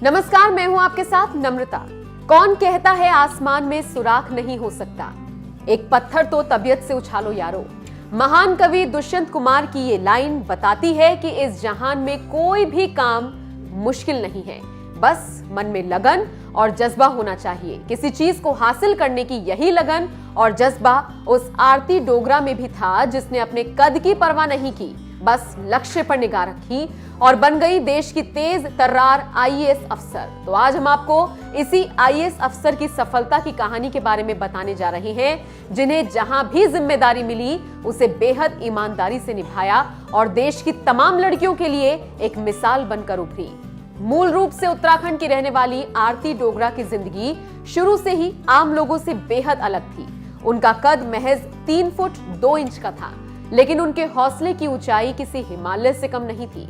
नमस्कार, मैं हूं आपके साथ नम्रता। कौन कहता है आसमान में सुराख नहीं हो सकता, एक पत्थर तो तबीयत से उछालो यारो। महान कवि दुष्यंत कुमार की ये लाइन बताती है कि इस जहान में कोई भी काम मुश्किल नहीं है, बस मन में लगन और जज्बा होना चाहिए। किसी चीज को हासिल करने की यही लगन और जज्बा उस आरती डोगरा में भी था, जिसने अपने कद की परवाह नहीं की, बस लक्ष्य पर निगाह रखी और बन गई देश की तेज तर्रार आईएएस अफसर। तो आज हम आपको इसी आईएएस अफसर की सफलता की कहानी के बारे में बताने जा रहे हैं, जिन्हें जहां भी जिम्मेदारी मिली उसे बेहद ईमानदारी से निभाया और देश की तमाम लड़कियों के लिए एक मिसाल बनकर उभरी। मूल रूप से उत्तराखंड की रहने वाली आरती डोगरा की जिंदगी शुरू से ही आम लोगों से बेहद अलग थी। उनका कद महज 3 फुट 2 इंच का था, लेकिन उनके हौसले की ऊंचाई किसी हिमालय से कम नहीं थी।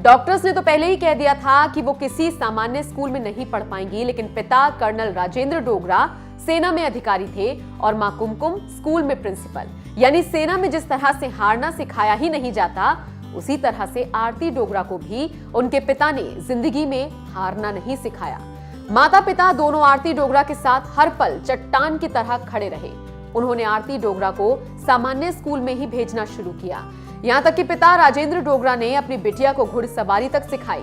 डॉक्टर्स ने तो पहले ही कह दिया था कि वो किसी सामान्य स्कूल में नहीं पढ़ पाएंगी, लेकिन पिता कर्नल राजेंद्र डोगरा सेना में अधिकारी थे और मां कुमकुम स्कूल में प्रिंसिपल। यानी सेना में जिस तरह से हारना सिखाया ही नहीं जाता, उसी तरह से आरती डोगरा को भी उनके पिता ने जिंदगी में हारना नहीं सिखाया। माता पिता दोनों आरती डोगरा के साथ हर पल चट्टान की तरह खड़े रहे। उन्होंने आरती डोगरा को सामान्य स्कूल में ही भेजना शुरू किया, यहां तक कि पिता राजेंद्र डोगरा ने अपनी बिटिया को घुड़सवारी तक सिखाई।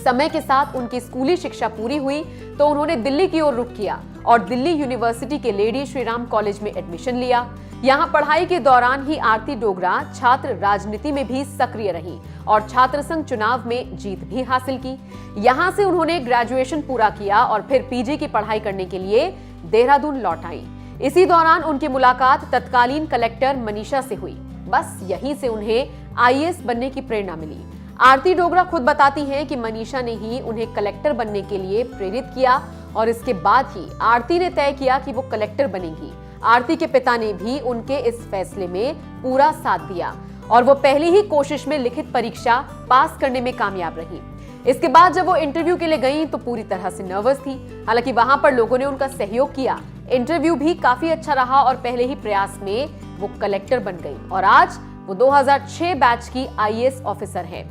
समय के साथ उनकी स्कूली शिक्षा पूरी हुई तो उन्होंने दिल्ली की ओर रुख किया और दिल्ली यूनिवर्सिटी के लेडी श्रीराम कॉलेज में एडमिशन लिया। यहां पढ़ाई के दौरान ही आरती डोगरा छात्र राजनीति में भी सक्रिय रही और छात्र संघ चुनाव में जीत भी हासिल की। यहां से उन्होंने ग्रेजुएशन पूरा किया और फिर पीजी की पढ़ाई करने के लिए देहरादून लौट आई। इसी दौरान उनकी मुलाकात तत्कालीन कलेक्टर मनीषा से हुई। बस यहीं से उन्हें आईएएस बनने की प्रेरणा मिली। आरती डोगरा खुद बताती हैं कि मनीषा ने ही उन्हें कलेक्टर बनने के लिए प्रेरित किया और इसके बाद ही आरती ने तय किया कि वो कलेक्टर बनेंगी। आरती के पिता ने भी उनके इस फैसले में पूरा साथ दिया और वो पहली ही कोशिश में लिखित परीक्षा पास करने में कामयाब रही। इसके बाद जब वो इंटरव्यू के लिए गईं तो पूरी तरह से नर्वस थी। हालांकि वहां पर लोगों ने उनका सहयोग किया। इंटरव्यू भी काफी अच्छा रहा और पहले ही प्रयास में वो कलेक्टर बन गई और आज वो 2006 बैच की आईएएस ऑफिसर है।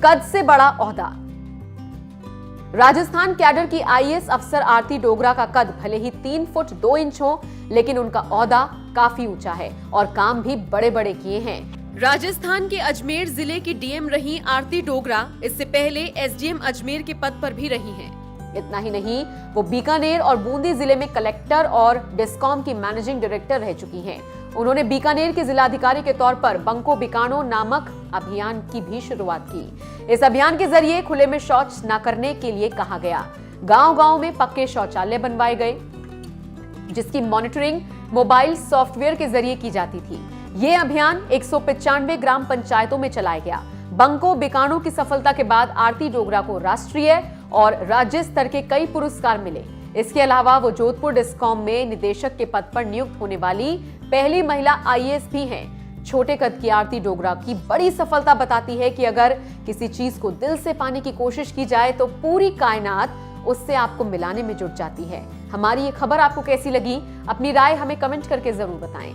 कद से बड़ा ओहदा। राजस्थान कैडर की आईएएस अफसर आरती डोगरा का कद भले ही 3 फुट 2 इंच हो, लेकिन उनका ओहदा काफी ऊंचा है और काम भी बड़े बड़े किए हैं। राजस्थान के अजमेर जिले की डीएम रही आरती डोगरा इससे पहले एसडीएम अजमेर के पद पर भी रही हैं। इतना ही नहीं, वो बीकानेर और बूंदी जिले में कलेक्टर और डिस्कॉम की मैनेजिंग डायरेक्टर रह चुकी हैं। उन्होंने बीकानेर के जिलाधिकारी के तौर पर बंको बिकानो नामक अभियान की भी शुरुआत की। इस अभियान के जरिए खुले में शौच न करने के लिए कहा गया। गांव-गांव में पक्के शौचालय बनवाए गए, जिसकी मॉनिटरिंग मोबाइल सॉफ्टवेयर के जरिए की जाती थी। ये अभियान 195 ग्राम पंचायतों में चलाया गया। बंको बिकानो की सफलता के बाद आरती डोगरा को राष्ट्रीय और राज्य स्तर के कई पुरस्कार मिले। इसके अलावा वो जोधपुर डिस्कॉम में निदेशक के पद पर नियुक्त होने वाली पहली महिला आईएएस भी हैं। छोटे कद की आरती डोगरा की बड़ी सफलता बताती है कि अगर किसी चीज को दिल से पाने की कोशिश की जाए तो पूरी कायनात उससे आपको मिलाने में जुट जाती है। हमारी ये खबर आपको कैसी लगी? अपनी राय हमें कमेंट करके जरूर बताएं।